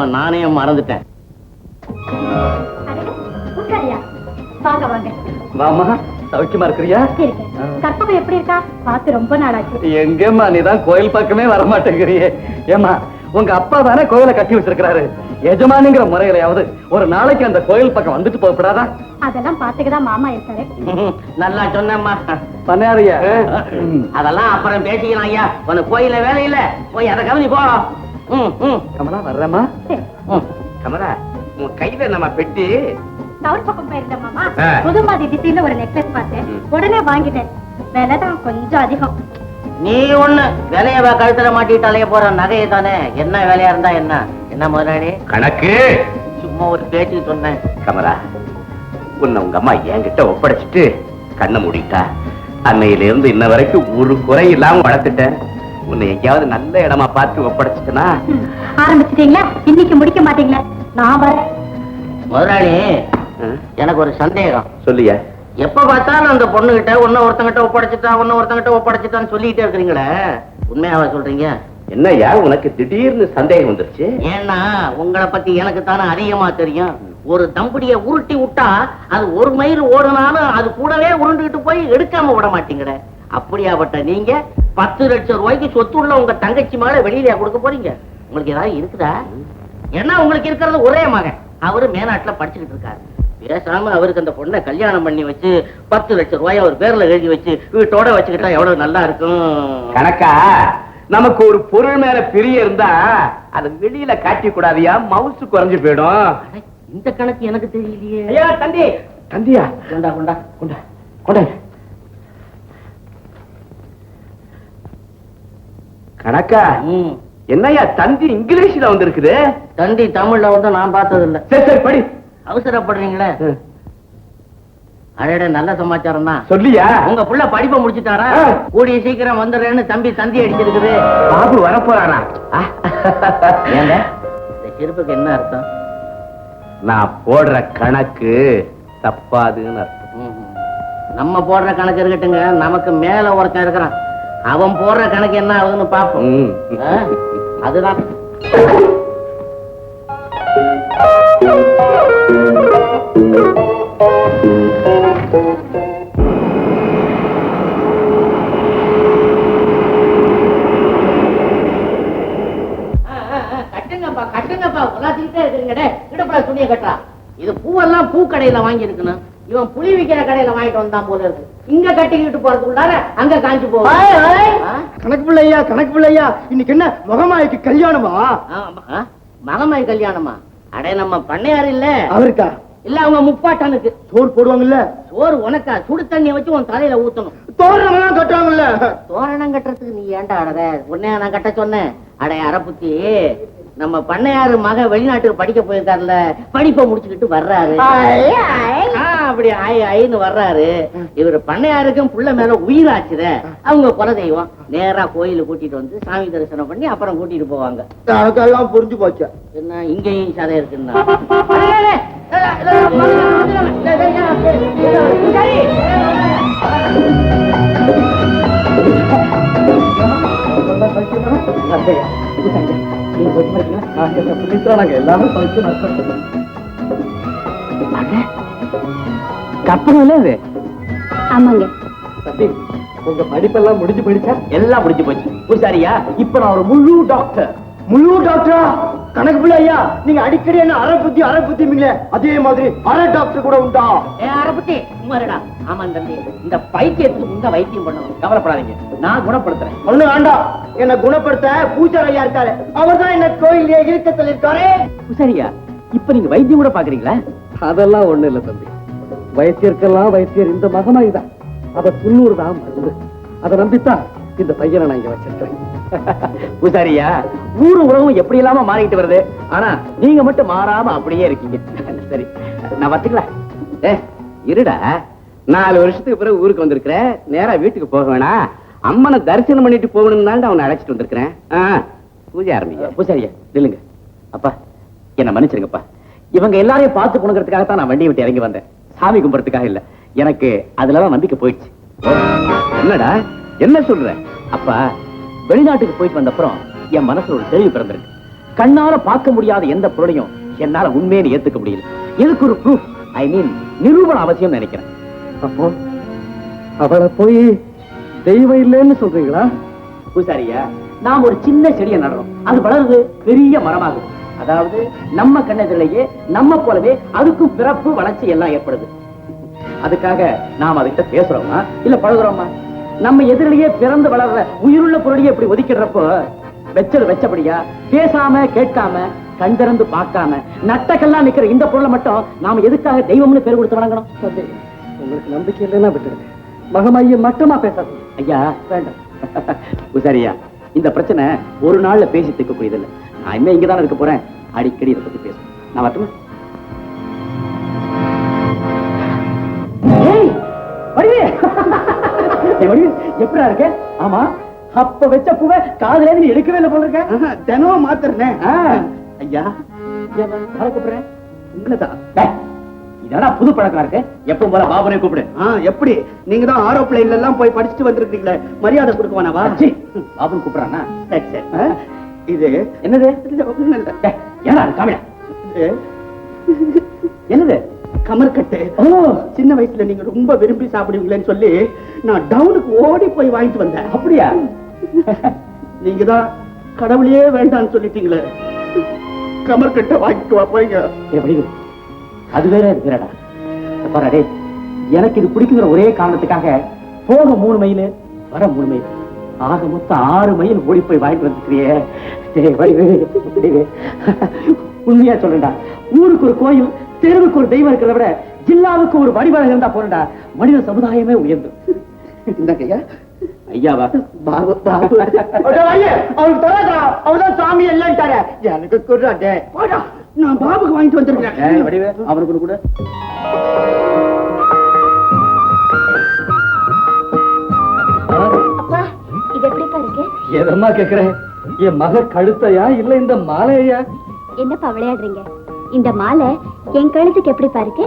பாவம் நானே மறந்துட்டேன். வாமா, சௌக்கியமா இருக்கிறியா? கற்பகம் எப்படி இருக்கா? பார்த்து ரொம்ப நாளாச்சு. எங்கம்மா நீதான் கோயில் பக்கமே வரமாட்டேங்கிறியே. ஏமா, உங்க அப்பா தானே கோயிலை கட்டி வச்சிருக்கிறாரு. எஜமானிங்கிற முறையிலையாவது ஒரு நாளைக்கு அந்த கோயில் பக்கம் வந்துட்டு போகப்படாதா? அதெல்லாம் பாத்துக்கதான் மாமா இருக்காரு. நல்லா சொன்னம்மா. பண்ணாரியா? அதெல்லாம் அப்புறம் பேசிக்கலாம் ஐயா. உன கோயில வேலை இல்ல, போய் அதை கவனி போ. கமலா வர்றமா? கமலா, உன் கையில நம்ம பெட்டி டவுன் பக்கம் போயிருந்தேன் மாமா. புதுமாதி டிசைன்ல ஒரு நெக்லஸ் பார்த்தேன், உடனே வாங்கிட்டேன். விலைதான் கொஞ்சம் அதிகம். நீ ஒண்ணு விலைய கழுத்துல மாட்டிட்டு அலைய போற நகையை தானே, என்ன வேலையா இருந்தா என்ன? என்ன முதலாளி கணக்கு? சும்மா ஒரு பேச்சு சொன்னேன். கமலா, உன்னை உங்க அம்மா என்கிட்ட ஒப்படைச்சிட்டு கண்ணை மூடிட்டா. அன்னையில இருந்து இன்ன வரைக்கும் ஒரு குறை இல்லாம வளர்த்துட்டேன். உன்னை எங்கேயாவது நல்ல இடமா பார்த்து ஒப்படைச்சிட்டனா? ஆரம்பிச்சிட்டீங்களா? இன்னைக்கு முடிக்க மாட்டீங்களா? நான் வரேன். முதலாளி, எனக்கு ஒரு சந்தேகம். சொல்லியா? எப்ப பார்த்தாலும் அந்த பொண்ணுகிட்ட ஒருத்தங்கிட்ட ஒப்படைச்சிட்டான்னு சொல்லிட்டே இருக்கிறீங்களே, உண்மையாவா சொல்றீங்க? என்னய்யா உனக்கு திடீர்னு சந்தேகம் வந்துருச்சு? ஏன்னா உங்களை பத்தி எனக்கு தானே அதிகமா தெரியும். ஒரு தம்படிய உருட்டி விட்டா அது ஒரு மைல் ஓடுனாலும் அது கூடவே உருண்டுகிட்டு போய் எடுக்காம விட மாட்டீங்களே. அப்படியாப்பட்ட நீங்க 10 லட்சம் ரூபாய்க்கு சொத்து உள்ள உங்க தங்கச்சி மேல வெளியில கொடுக்க போறீங்க? உங்களுக்கு ஏதாவது இருக்குதா? ஏன்னா உங்களுக்கு இருக்கிறது ஒரே மகன், அவரு மேநாட்டுல படிச்சுக்கிட்டு இருக்காரு. பேசாம அவருக்கு அந்த பொண்ணை கல்யாணம் பண்ணி வச்சு 10 லட்சம் ரூபாய் அவர் பேர்ல எழுதி வச்சு வீட்டோட வச்சுக்கிட்டா எவ்வளவு நல்லா இருக்கும். கணக்கா, நமக்கு ஒரு பொருள் மேல பிரிய இருந்தா அது வெளியில காட்டி கூடாதியா, மவுசு குறைஞ்சு போயிடும். இந்த கணக்கு எனக்கு தெரியலையே. ஐயா தந்தி, தந்தியா? கொண்டா கொண்டா கொண்டா கொண்டா. கணக்கா, என்னையா தந்தி இங்கிலீஷ்ல வந்திருக்குது? தந்தி தமிழ்ல வந்து நான் பார்த்தது இல்ல. சரி சரி படி. அவசரப்படுறீங்களே. அழட நல்ல சமாச்சாரம் தான். சொல்லியா? உங்க புள்ள படிப்பை முடிச்சுட்டாரா? கூடிய சீக்கிரம் வந்துடுறேன்னு தம்பி தந்தி அடிச்சிருக்குது. பாபு வரப்போறானா? ஏங்க இந்த செருப்புக்கு என்ன அர்த்தம்? நான் போடுற கணக்கு தப்பாதுன்னு அர்த்தம். நம்ம போடுற கணக்கு இருக்கட்டுங்க, நமக்கு மேல ஒருத்தன் இருக்கிறான், அவன் போடுற கணக்கு என்ன ஆகுதுன்னு பாப்போம். அதுதான். கட்டுங்கப்பா கட்டுங்கப்பா, உலாத்திக்கிட்டே இருக்கிறீங்க. இடுப்புல துணியை கட்டுறா. இது பூவெல்லாம் பூ கடையில வாங்கி இருக்கணும். இவன் புளி விக்கிற கடையில வாங்கிட்டு வந்தான் போல இருக்கு. இங்க கட்டிக்கிட்டு போறதுக்குள்ளார அங்க காஞ்சி போவோம். கணக்கு பிள்ளையா, கணக்கு பிள்ளையா, இன்னைக்கு என்ன மகமாய்க்கு கல்யாணமா? மகமாய் கல்யாணமா? அடே நம்ம பண்ணையாரு இல்ல அவருக்கா? இல்ல அவங்க முப்பாட்டனுக்கு. சோறு போடுவாங்கல்ல? சோறு உனக்கா? சுடு தண்ணிய வச்சு உன் தலையில ஊத்தணும். தோரணம் கட்டுவாங்கல்ல? தோரணம் கட்டுறதுக்கு நீ ஏன்டா அடற? உன்னையா நான் கட்ட சொன்னேன்? அடைய அரப்புத்தி, நம்ம பண்ணையாரு மக வெளிநாட்டுக்கு படிக்க போயிருக்காருல, படிப்பை முடிச்சுக்கிட்டு வர்றாரு. அப்படி ஐன்னு வர்றாரு. இவரு பண்ணையாருக்கும் புள்ள மேல உயிராச்சுத. அவங்க குல தெய்வம். நேரா கோயிலுக்கு கூட்டிட்டு வந்து சாமி தரிசனம் பண்ணி அப்புறம் கூட்டிட்டு போவாங்க. அதெல்லாம் புரிஞ்சு போச்சு. என்ன இங்கேயும் சதை இருக்குன்னா? கப்பல். ஆமாங்க. உங்க படிப்பெல்லாம் முடிஞ்சு போயிடுச்சா? எல்லாம் முடிஞ்சு போச்சு பூசாரியா. இப்ப நான் ஒரு முழு டாக்டர். முழு டாக்டரா? கணக்கு பிள்ளை ஐயா, நீங்க அடிக்கடி என்ன அரை புத்திங்களே, அதே மாதிரி அரை டாக்டர் கூட உண்டா? அரை புத்தி உமாரடா. ஆமா தம்பி, இந்த பைத்தியத்துக்கு உங்க வைத்தியம் பண்ணணும். கவலைப்படாதீங்க, நான் குணப்படுத்துறேன். ஒண்ணு வேண்டாம், என்ன குணப்படுத்த பூசாரி ஐயா இருக்காரு, அவர் தான் என்ன கோயிலே இருக்கத்தில் இருக்காரு. பூசாரியா, இப்ப நீங்க வைத்தியம் கூட பாக்குறீங்களா? அதெல்லாம் ஒண்ணு இல்ல தம்பி, வைத்தியருக்கெல்லாம் வைத்தியர் இந்த மகமாய் தான். அத 90 தான் மருந்து. அதை நம்பித்தான் இந்த பையனை நான் இங்க வச்சிருக்கேன். பூசாரியா, ஊரு உலகம் எப்படி இல்லாம மாறிட்டு வருது, ஆனா நீங்க மட்டும் மாறாம அப்படியே இருக்கீங்க. சரி, நான் வச்சுக்கலாம். இருடா, 4 வருஷத்துக்கு பிறகு ஊருக்கு வந்திருக்கிறேன். நேரா வீட்டுக்கு போக வேணாம், அம்மனை தரிசனம் பண்ணிட்டு போகணும் தான் அவனை அழைச்சிட்டு வந்திருக்கிறேன். பூஜை ஆரம்பிங்க. பூசாரியா நில்லுங்க. அப்பா என்ன மன்னிச்சிருங்கப்பா, இவங்க எல்லாரையும் பார்த்து போனுங்கிறதுக்காகத்தான் நான் வண்டியை விட்டு இறங்கி வந்தேன், சாமி கும்பிட்றதுக்காக இல்ல. எனக்கு அதுலதான் நம்பிக்கை போயிடுச்சு. என்னடா என்ன சொல்ற? அப்பா, வெளிநாட்டுக்கு போயிட்டு வந்த அப்புறம் என் மனசுல ஒரு தெளிவு பிறந்திருக்கு. கண்ணால பார்க்க முடியாத எந்த பொருளையும் என்னால உண்மையை ஏத்துக்க முடியல. இதுக்கு ஒரு ப்ரூஃப், ஐ மீன் நிரூபணம் அவசியம் நினைக்கிறேன். அப்போ அவளை போய் தெய்வம் இல்லைன்னு சொல்றீங்களா? பூசாரியா, நாம் ஒரு சின்ன செடியை நடுறோம், அது வளருது, பெரிய மரமாகுது. அதாவது நம்ம கண்ணெதிரிலேயே நம்ம போலவே அதுக்கும் பிறப்பு வளர்ச்சி எல்லாம் ஏற்படுது. அதுக்காக நாம் அதுகிட்ட பேசுறோமா இல்ல பழகுறோமா? நம்ம எதிரிலேயே பிறந்து வளர்ற உயிருள்ள பொருளையே இப்படி ஒதுக்கிடுறப்போ வெச்சது வெச்சபடியா பேசாம கேட்காம கண் திறந்து பார்க்காம நட்டக்கெல்லாம் நிக்கிற இந்த பொருளை மட்டும் நாம எதுக்காக தெய்வம்னு பேர் கொடுத்து வணங்கணும்? உங்களுக்கு நம்பிக்கை இல்லைன்னா விட்டுருங்க. மகமாய மட்டமா பேசாது. ஐயா வேண்டாம். பூசாரியா, இந்த பிரச்சனை ஒரு நாள்ல பேசி தீர்க்கக்கூடியது இல்லை. நான் இன்னும் இங்கதானே இருக்க போறேன், அடிக்கடி இதை பத்தி பேசுறேன். நான் வரட்டுமா? எப்படா இருக்க? ஆமா, அப்ப வச்ச பூவை காதுல நீ எடுக்கவே இல்லை போல இருக்க. தினமும் மாத்துறேன். ஐயா கூப்பிடுறேன் உங்களதான். இதெல்லாம் புது பழக்கம் இருக்கு. எப்பவும் போல பாபனை கூப்பிடு. எப்படி? நீங்க தான் ஆரோ பிளைன்ல எல்லாம் போய் படிச்சுட்டு வந்திருக்கீங்களே, மரியாதை கொடுக்குவானா? பாபன் கூப்பிடுறானா? இது என்னது? என்னது? கமர்கட்டு. சின்ன வயசுல நீங்க ரொம்ப விரும்பி சாப்பிடுவீங்களேன்னு சொல்லி நான் டவுனுக்கு ஓடி போய் வாங்கிட்டு வந்தேன். அப்படியா? நீங்க தான் கடவுளையே வேண்டாம்னு சொல்லிட்டீங்களே, கமர்கட்டை வாங்கிட்டு வா போய்ங்க. எப்படி? அது வேற இது வேறடா. பாரு, எனக்கு இது பிடிக்குங்கிற ஒரே காரணத்துக்காக போக 3 மைல் வர 3 மைல் ஆக மொத்தம் 6 மைல் ஓடி போய் வாங்கிட்டு வந்துக்கிறியே. உண்மையா சொல்றேன்டா, ஊருக்கு ஒரு கோயில், தெருவுக்கு ஒரு தெய்வம் இருக்கிறத விட ஜில்லாவுக்கு ஒரு வடிவழகம் இருந்தா போறடா, மனித சமுதாயமே உயர்ந்து. ஐயாவா? பாபு பாபு அவருக்கு தராதா? அவர்தான் சாமி இல்லைன்ட்டாரு. எனக்கு கூடாது. நான் பாபுக்கு வாங்கிட்டு வந்திருக்கேன். அவனுக்கு கூட இது எப்படிப்பா இருக்கு? எதம்மா கேக்குறேன்? என் மக கழுத்தையா இல்ல இந்த மாலையா? என்னப்பா விளையாடுறீங்க? இந்த மாலை என் கழுத்துக்கு எப்படிப்பா இருக்கு?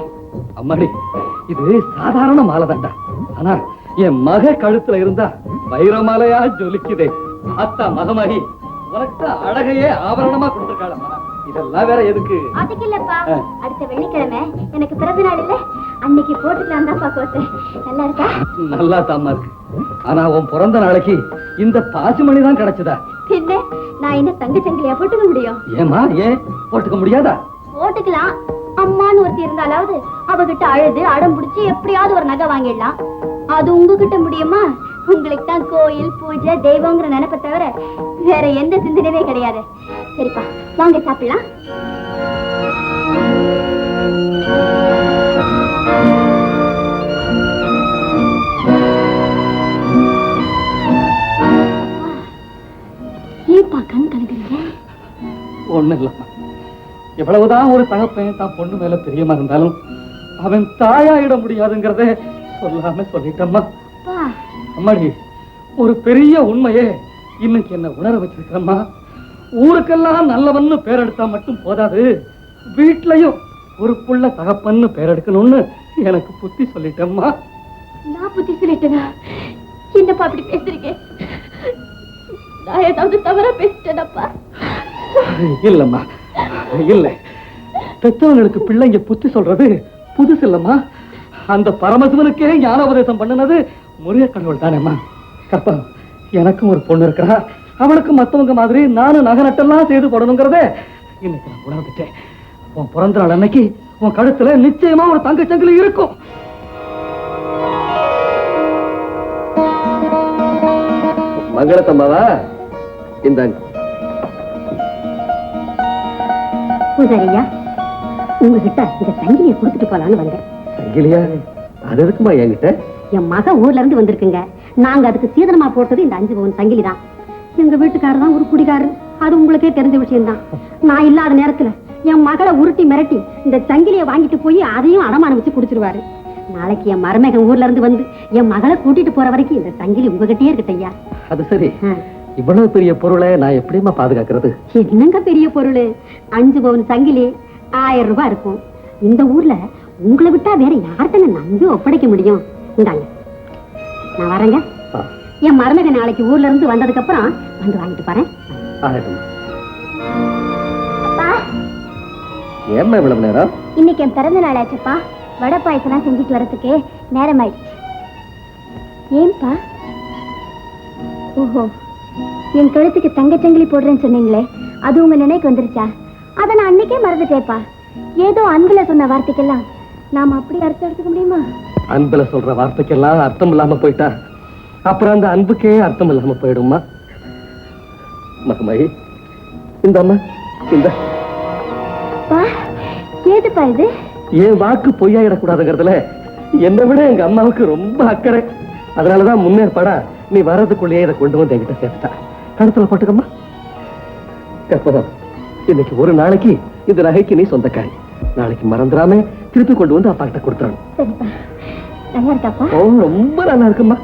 அம்மாடி, இது சாதாரண மாலை தான்டா. ஆனா என் மக கழுத்துல இருந்தா வைர மாலையா ஜொலிக்குதே. அத்தா மகமாகி உனக்கு அழகையே ஆபரணமா கொடுத்திருக்காளம்மா. இதெல்லாம் வேற எதுக்கு? அதுக்கு இல்லப்பா, அடுத்த வெள்ளிக்கிழமை எனக்கு பிறந்த நாள் இல்ல, அன்னைக்கு போட்டுக்கலாம் தான் பாக்கோட்டேன். நல்லா இருக்கா? நல்லா தாமா இருக்கு. ஆனா உன் பிறந்த நாளைக்கு இந்த பாசிமணி தான் கிடைச்சதா? என்ன, நான் என்ன தங்க சங்கிலியா போட்டுக்க முடியும்? ஏமா, ஏன் போட்டுக்க முடியாதா? போட்டுக்கலாம். அம்மான்னு ஒருத்தி இருந்தாலாவது அவகிட்ட அழுது அடம் பிடிச்சி எப்படியாவது ஒரு நகை வாங்கிடலாம். அது உங்ககிட்ட முடியுமா? உங்களுக்கு தான் கோயில் பூஜை தெய்வங்கிற நினைப்பை தவிர வேற எந்த சிந்தனையே கிடையாது. சரிப்பா, வாங்க சாப்பிடலாம். ஏப்பா கண் கலக்குறீங்க? ஒண்ணு இல்லம்மா, எவ்வளவுதான் ஒரு தகப்பன் தான் பொண்ணு மேல பிரியமா இருந்தாலும் அவன் தாயாயிட முடியாதுங்கிறத சொல்லாம சொல்லிட்டம்மா. அம்மாடி, ஒரு பெரிய உண்மையே இன்னைக்கு என்ன உணர வச்சிருக்கிறம்மா. ஊருக்கெல்லாம் நல்லவன்னு பேரெடுத்தா மட்டும் போதாது, வீட்லயும் ஒரு புள்ள தகப்பன்னு பேரெடுக்கணும்னு எனக்கு புத்தி சொல்லிட்டம்மா. நான் புத்தி சொல்லிட்டேனா? என்னப்பா அப்படி பேசுறீங்க? நான் ஏதாவது தவறா பேசிட்டேனப்பா? இல்லம்மா, இல்ல. பெற்றவங்களுக்கு பிள்ளைங்க புத்தி சொல்றது புதுசு இல்லம்மா. அந்த பரமசிவனுக்கே ஞானோபதேசம் பண்ணினது முருக கடவுள் தானேம்மா. கப்பம், எனக்கும் ஒரு பொண்ணு இருக்கிறா, அவளுக்கு மத்தவங்க மாதிரி நானும் நகை நட்டெல்லாம் செய்து போடணுங்கிறத இன்னைக்கு நான் உணர்ந்துட்டேன். உன் பிறந்த நாள் அன்னைக்கு உன் கழுத்துல நிச்சயமா ஒரு தங்க சங்கிலி இருக்கும். மங்களத்தம்மாவா? இந்தாங்க. பூசாரியா, உங்ககிட்ட இந்த சங்கிலியை கொடுத்துட்டு போலான்னு வந்தேன். சங்கிலியா? அது இருக்குமா என்கிட்ட? என் மக ஊர்ல இருந்து வந்திருக்குங்க. நாங்க அதுக்கு சீதனமா போட்டது இந்த 5 பவுன் சங்கிலி தான். எங்க வீட்டுக்காரர் தான் ஒரு குடிகாரர், அது உங்களுக்கே தெரிஞ்ச விஷயம் தான். நான் இல்லாத நேரத்துல என் மகளை உருட்டி மிரட்டி இந்த சங்கிலியை வாங்கிட்டு போய் அதையும் அடமானம் வச்சு குடிச்சிருவாரு. நாளைக்கு என் மருமகன் ஊர்ல இருந்து வந்து என் மகளை கூட்டிட்டு போற வரைக்கும் இந்த சங்கிலி உங்ககிட்டயே இருக்கட்டும் ஐயா. அது சரி, இவ்வளவு பெரிய பொருளை நான் எப்படிமா பாதுகாக்கிறது? என்னங்க பெரிய பொருள்? 5 பவுன் சங்கிலி 1000 ரூபாய் இருக்கும். இந்த ஊர்ல உங்களை விட்டா வேற யார்கிட்ட நம்பி ஒப்படைக்க முடியும்? இந்தாங்க, நான் வரேங்க. என் மருமகன் நாளைக்கு ஊர்ல இருந்து வந்ததுக்கு அப்புறம் வந்து வாங்கிட்டு போறேன். ஏம்மா இவ்வளவு நேரம்? இன்னைக்கு என் பிறந்த நாள் ஆச்சுப்பா. வடை பாயசம் செஞ்சுட்டு வரதுக்கு நேரம் ஆயிடுச்சு. ஏன்பா? ஓஹோ, என் கழுத்துக்கு தங்கச்சங்கிலி போடுறேன்னு சொன்னீங்களே, அது உங்க நினைக்கு வந்துருச்சா? அதை நான் அன்னைக்கே மறந்துட்டேப்பா. ஏதோ அன்புல சொன்ன வார்த்தைக்கெல்லாம் நாம அப்படி அர்த்தம் எடுத்துக்க முடியுமா? அன்புல சொல்ற வார்த்தைக்கெல்லாம் அர்த்தம் இல்லாம போயிட்டா அப்புறம் அந்த அன்புக்கே அர்த்தம் இல்லாம போயிடுமா? மகமாயி, இந்த அம்மா இந்த ஏதுப்பா இது? என் வாக்கு பொய்யாயிடக்கூடாதுங்கிறதுல என்னை விட எங்க அம்மாவுக்கு ரொம்ப அக்கறை. அதனாலதான் முன்னேற்பாடா நீ வர்றதுக்குள்ளேயே இதை கொண்டு வந்து என்கிட்ட சேர்த்துட்டா. கழுத்துல போட்டுக்கம்மா. கற்பகம், இன்னைக்கு ஒரு நாளைக்கு இந்த நகைக்கு நீ சொந்தக்காரி. நாளைக்கு மறந்துடாம திருப்பி கொண்டு வந்து அப்பா கிட்ட கொடுத்துறணும். சரிப்பா. நல்லா இருக்காப்பா? ஓ, ரொம்ப நல்லா இருக்குமா.